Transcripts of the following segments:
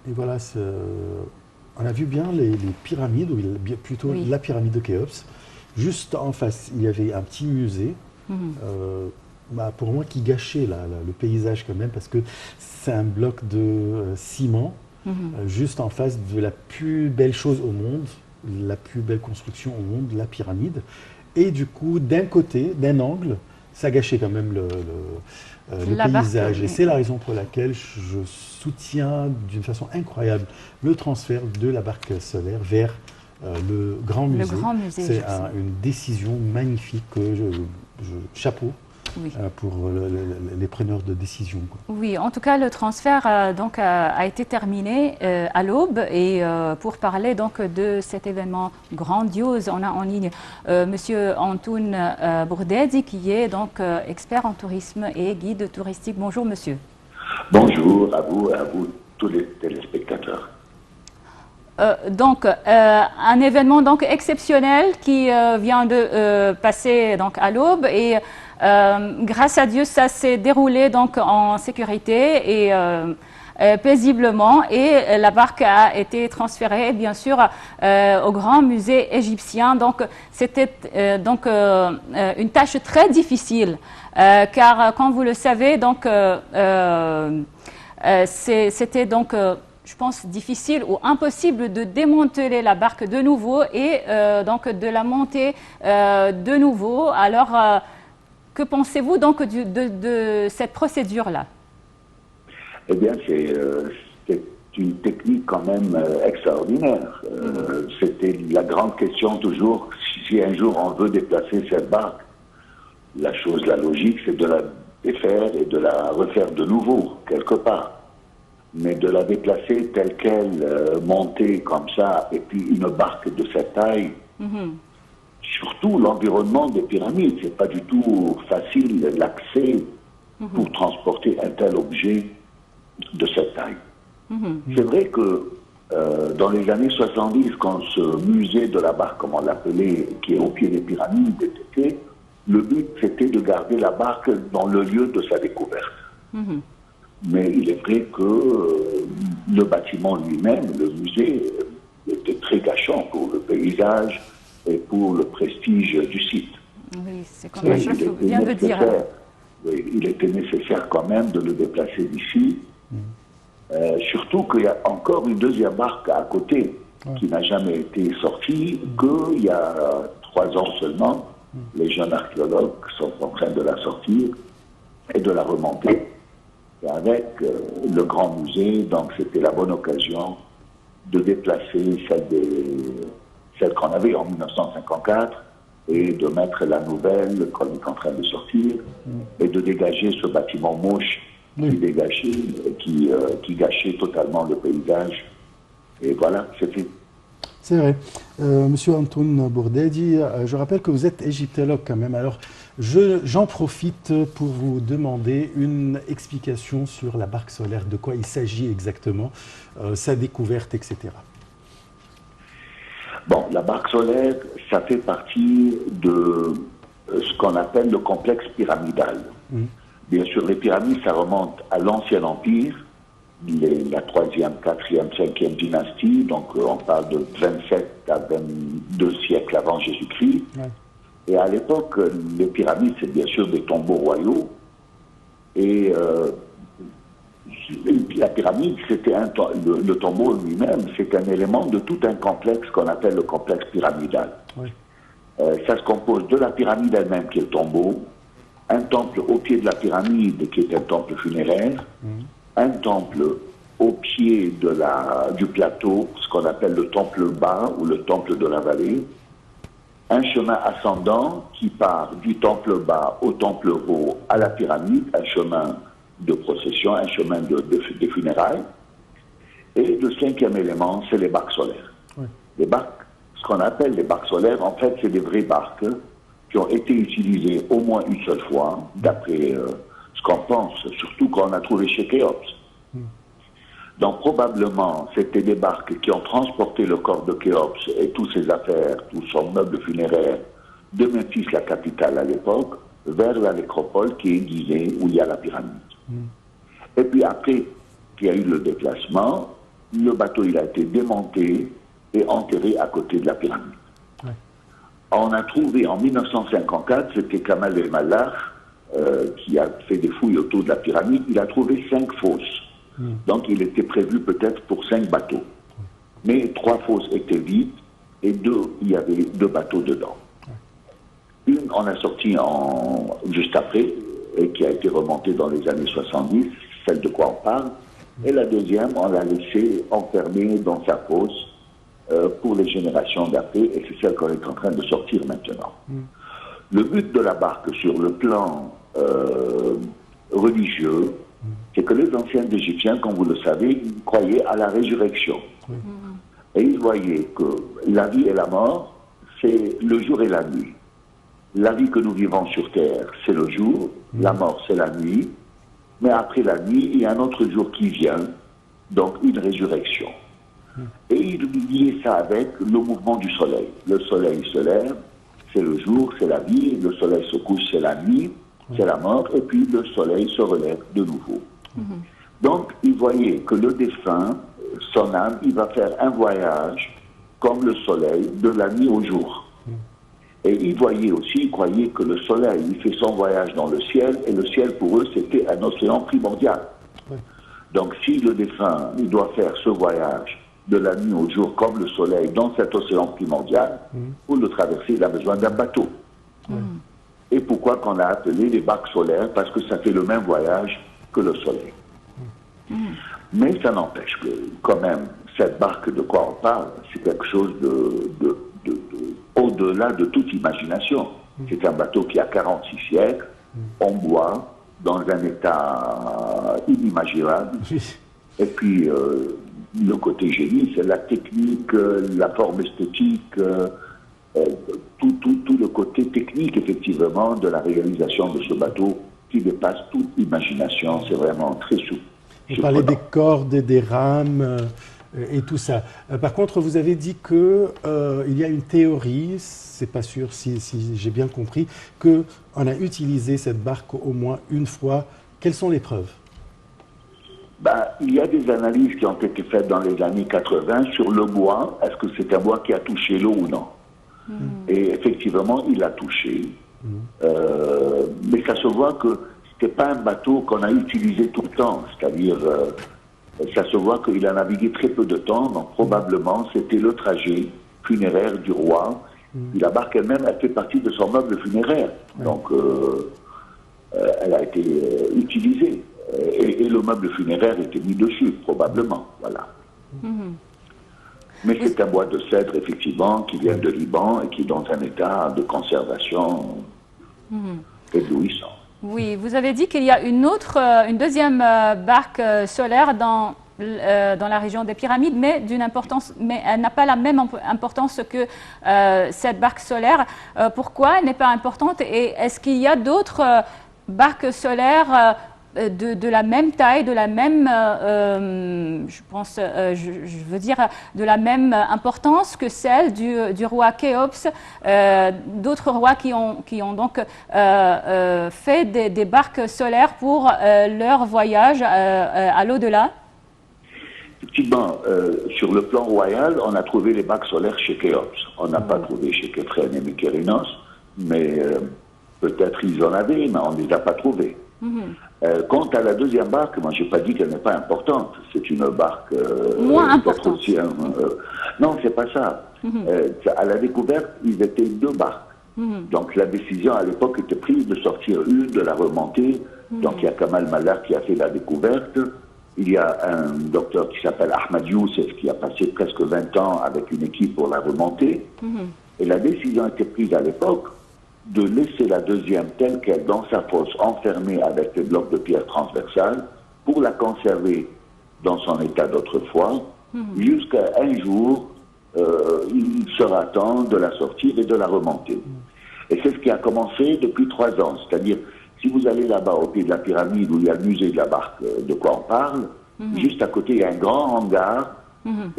Et voilà, on a vu bien les pyramides, ou plutôt Oui. la pyramide de Khéops. Juste en face, il y avait un petit musée, Mhm. euh, pour moi, qui gâchait le paysage quand même, parce que c'est un bloc de ciment, Mhm. juste en face de la plus belle chose au monde, la plus belle construction au monde, la pyramide. Et du coup, d'un côté, d'un angle, ça gâchait quand même le La barque, paysage. Et oui. c'est la raison pour laquelle je soutiens d'une façon incroyable le transfert de la barque solaire vers le Grand Le Musée. grand musée C'est égyptien. une décision magnifique que chapeau Oui. pour les preneurs de décision, quoi. Oui, en tout cas, le transfert a été terminé à l'aube. Et pour parler donc de cet événement grandiose, on a en ligne Monsieur Antoun Bourdedi, qui est donc expert en tourisme et guide touristique. Bonjour, monsieur. Bonjour à vous tous les téléspectateurs. Un événement donc exceptionnel qui vient de passer donc à l'aube et grâce à Dieu ça s'est déroulé donc en sécurité et paisiblement et la barque a été transférée bien sûr au Grand Musée égyptien. Donc c'était une tâche très difficile car comme vous le savez donc c'était donc je pense, difficile ou impossible de démanteler la barque de nouveau et donc de la monter de nouveau. Alors, que pensez-vous donc de cette procédure-là? Eh bien, c'est une technique quand même extraordinaire. C'était la grande question toujours, si un jour on veut déplacer cette barque, la logique, c'est de la défaire et de la refaire de nouveau, quelque part. Mais de la déplacer telle qu'elle, montée comme ça, et puis une barque de cette taille, surtout l'environnement des pyramides, c'est pas du tout facile l'accès pour transporter un tel objet de cette taille. C'est vrai que dans les années 70, quand ce musée de la barque, comme on l'appelait, qui est au pied des pyramides, était, le but c'était de garder la barque dans le lieu de sa découverte. Mais il est vrai que le bâtiment lui-même, le musée, était très gâchant pour le paysage et pour le prestige du site. Oui, c'est comme le chef vient de dire. Oui, il était nécessaire quand même de le déplacer d'ici. Surtout qu'il y a encore une deuxième barque à côté qui n'a jamais été sortie, qu'il y a 3 ans seulement, les jeunes archéologues sont en train de la sortir et de la remonter. Avec le Grand Musée, donc c'était la bonne occasion de déplacer celle qu'on avait en 1954 et de mettre la nouvelle qu'on est en train de sortir et de dégager ce bâtiment moche qui gâchait totalement le paysage. Et voilà, c'est fait. C'est vrai. Monsieur Antoun Bourdedi, je rappelle que vous êtes égyptologue quand même. Alors, j'en profite pour vous demander une explication sur la barque solaire, de quoi il s'agit exactement, sa découverte, etc. Bon, la barque solaire, ça fait partie de ce qu'on appelle le complexe pyramidal. Bien sûr, les pyramides, ça remonte à l'Ancien Empire, la 3e, 4e, 5e dynastie, donc on parle de 27 à 22 siècles avant Jésus-Christ. Ouais. Et à l'époque, les pyramides, c'est bien sûr des tombeaux royaux. Et la pyramide, c'était le tombeau lui-même, c'est un élément de tout un complexe qu'on appelle le complexe pyramidal. Ouais. Ça se compose de la pyramide elle-même, qui est le tombeau, un temple au pied de la pyramide, qui est un temple funéraire, un temple au pied du plateau, ce qu'on appelle le temple bas ou le temple de la vallée, un chemin ascendant qui part du temple bas au temple haut à la pyramide, un chemin de procession, un chemin des funérailles. Et le 5e élément, c'est les barques solaires. Oui. Les barques, ce qu'on appelle les barques solaires, en fait, c'est des vraies barques qui ont été utilisées au moins une seule fois, d'après ce qu'on pense, surtout qu'on a trouvé chez Khéops. Donc probablement, c'était des barques qui ont transporté le corps de Khéops et toutes ses affaires, tout son meuble funéraire de Memphis, la capitale à l'époque, vers la nécropole qui est Gizeh, où il y a la pyramide. Et puis après qu'il y a eu le déplacement, le bateau il a été démonté et enterré à côté de la pyramide. Ouais. On a trouvé en 1954, c'était Kamal El Mallah qui a fait des fouilles autour de la pyramide, il a trouvé 5 fosses. Donc il était prévu peut-être pour 5 bateaux. Mais 3 fosses étaient vides et il y avait 2 bateaux dedans. Une, on a sorti juste après, et qui a été remontée dans les années 70, celle de quoi on parle. Et la deuxième, on l'a laissée enfermée dans sa fosse pour les générations d'après, et c'est celle qu'on est en train de sortir maintenant. Le but de la barque sur le plan religieux, c'est que les anciens Égyptiens, comme vous le savez, ils croyaient à la résurrection. Et ils voyaient que la vie et la mort, c'est le jour et la nuit. La vie que nous vivons sur Terre, c'est le jour, la mort, c'est la nuit, mais après la nuit, il y a un autre jour qui vient, donc une résurrection. Et ils liaient ça avec le mouvement du soleil. Le soleil se lève, c'est le jour, c'est la vie, le soleil se couche, c'est la nuit, c'est la mort, et puis le soleil se relève de nouveau. Donc, ils voyaient que le défunt, son âme, il va faire un voyage comme le soleil de la nuit au jour. Et ils voyaient aussi, ils croyaient que le soleil, il fait son voyage dans le ciel, et le ciel pour eux, c'était un océan primordial. Donc, si le défunt, il doit faire ce voyage de la nuit au jour comme le soleil dans cet océan primordial, pour le traverser, il a besoin d'un bateau. Et pourquoi qu'on a appelé les barques solaires? Parce que ça fait le même voyage que le soleil. Mais ça n'empêche que, quand même, cette barque de quoi on parle, c'est quelque chose au-delà de toute imagination. C'est un bateau qui a 46 siècles, en bois, dans un état inimaginable. Et puis, le côté génie, c'est la technique, la forme esthétique, tout le côté technique, effectivement, de la réalisation de ce bateau qui dépasse toute imagination. C'est vraiment très souple. Vous parlez des cordes et des rames et tout ça. Par contre, vous avez dit qu'il y a une théorie, c'est pas sûr si j'ai bien compris, qu'on a utilisé cette barque au moins une fois. Quelles sont les preuves? Il y a des analyses qui ont été faites dans les années 80 sur le bois. Est-ce que c'est un bois qui a touché l'eau ou non? Et effectivement, il a touché. Mais ça se voit que ce n'était pas un bateau qu'on a utilisé tout le temps. C'est-à-dire, ça se voit qu'il a navigué très peu de temps. Donc probablement, c'était le trajet funéraire du roi. Et la barque elle-même, elle fait partie de son meuble funéraire. Donc, elle a été utilisée. Et le meuble funéraire était mis dessus, probablement. Voilà. Mais c'est un bois de cèdre, effectivement, qui vient de Liban et qui est dans un état de conservation éblouissant. Oui, vous avez dit qu'il y a une deuxième barque solaire dans la région des pyramides, mais elle n'a pas la même importance que cette barque solaire. Pourquoi elle n'est pas importante? Et est-ce qu'il y a d'autres barques solaires de la même taille, de la même, je veux dire, de la même importance que celle du roi Khéops, d'autres rois qui ont donc fait des barques solaires pour leur voyage à l'au-delà? Effectivement, sur le plan royal, on a trouvé les barques solaires chez Khéops. On n'a pas trouvé chez Képhren et Mykérinos, mais peut-être ils en avaient, mais on ne les a pas trouvés. Quant à la deuxième barque, moi je n'ai pas dit qu'elle n'est pas importante. C'est une barque moins importante. Aussi, non, c'est pas ça. À la découverte, ils étaient 2 barques. Donc la décision à l'époque était prise de sortir une, de la remonter. Donc il y a Kamal Mallah qui a fait la découverte. Il y a un docteur qui s'appelle Ahmad Youssef qui a passé presque 20 ans avec une équipe pour la remonter. Et la décision a été prise à l'époque de laisser la deuxième telle qu'elle dans sa fosse, enfermée avec des blocs de pierre transversales, pour la conserver dans son état d'autrefois, jusqu'à un jour, il sera temps de la sortir et de la remonter. Et c'est ce qui a commencé depuis 3 ans. C'est-à-dire, si vous allez là-bas au pied de la pyramide où il y a le musée de la barque de quoi on parle, juste à côté il y a un grand hangar,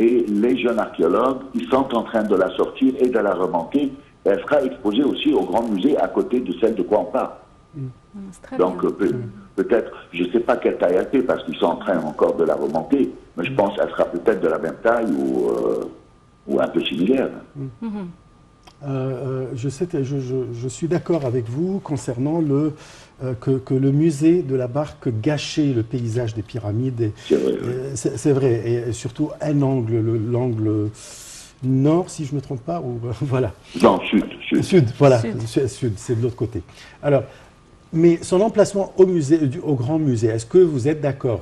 et les jeunes archéologues, ils sont en train de la sortir et de la remonter. Elle sera exposée aussi au grand musée à côté de celle de quoi on parle. Donc peut-être, je ne sais pas quelle taille elle fait parce qu'ils sont en train encore de la remonter, Mais je pense qu'elle sera peut-être de la même taille ou un peu similaire. Je suis d'accord avec vous concernant que le musée de la barque gâchait le paysage des pyramides. C'est vrai. C'est vrai, et surtout un angle, l'angle nord, si je ne me trompe pas, ou voilà. Non, sud. Sud, voilà, sud, c'est de l'autre côté. Alors, mais son emplacement au musée, au grand musée, est-ce que vous êtes d'accord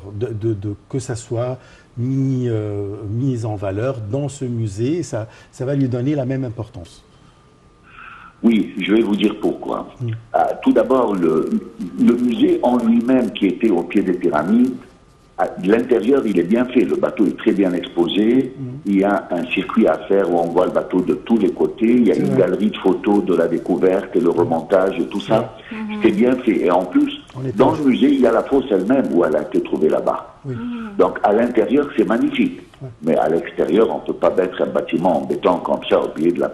que ça soit mis en valeur dans ce musée, ça va lui donner la même importance? Oui, je vais vous dire pourquoi. Tout d'abord, le musée en lui-même qui était au pied des pyramides, l'intérieur, il est bien fait. Le bateau est très bien exposé. Il y a un circuit à faire où on voit le bateau de tous les côtés. Il y a une galerie de photos de la découverte et le remontage et tout ça. C'est bien fait. Et en plus, dans le musée, il y a la fosse elle-même où elle a été trouvée la barque. Donc, à l'intérieur, c'est magnifique. Mais à l'extérieur, on ne peut pas mettre un bâtiment en béton comme ça au pied de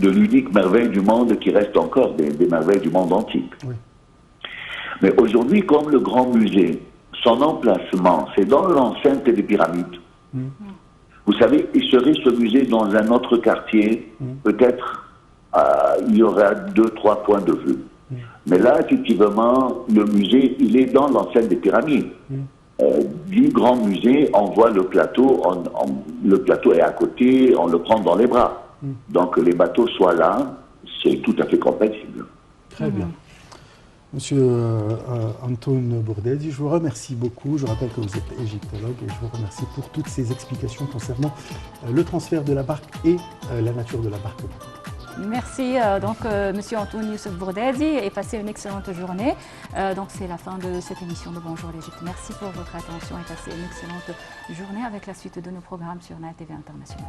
l'unique merveille du monde qui reste encore des merveilles du monde antique. Mais aujourd'hui, comme le grand musée, son emplacement, c'est dans l'enceinte des pyramides. Vous savez, il serait ce musée dans un autre quartier, peut-être il y aura 2-3 points de vue. Mais là, effectivement, le musée, il est dans l'enceinte des pyramides. Du grand musée, on voit le plateau, le plateau est à côté, on le prend dans les bras. Donc les bateaux soient là, c'est tout à fait compatible. Très bien. Monsieur Antoun Bourdedi, je vous remercie beaucoup. Je rappelle que vous êtes égyptologue et je vous remercie pour toutes ces explications concernant le transfert de la barque et la nature de la barque. Merci Monsieur Antoun Youssef Bourdedi et passez une excellente journée. Donc c'est la fin de cette émission de Bonjour l'Égypte. Merci pour votre attention et passez une excellente journée avec la suite de nos programmes sur NATV International.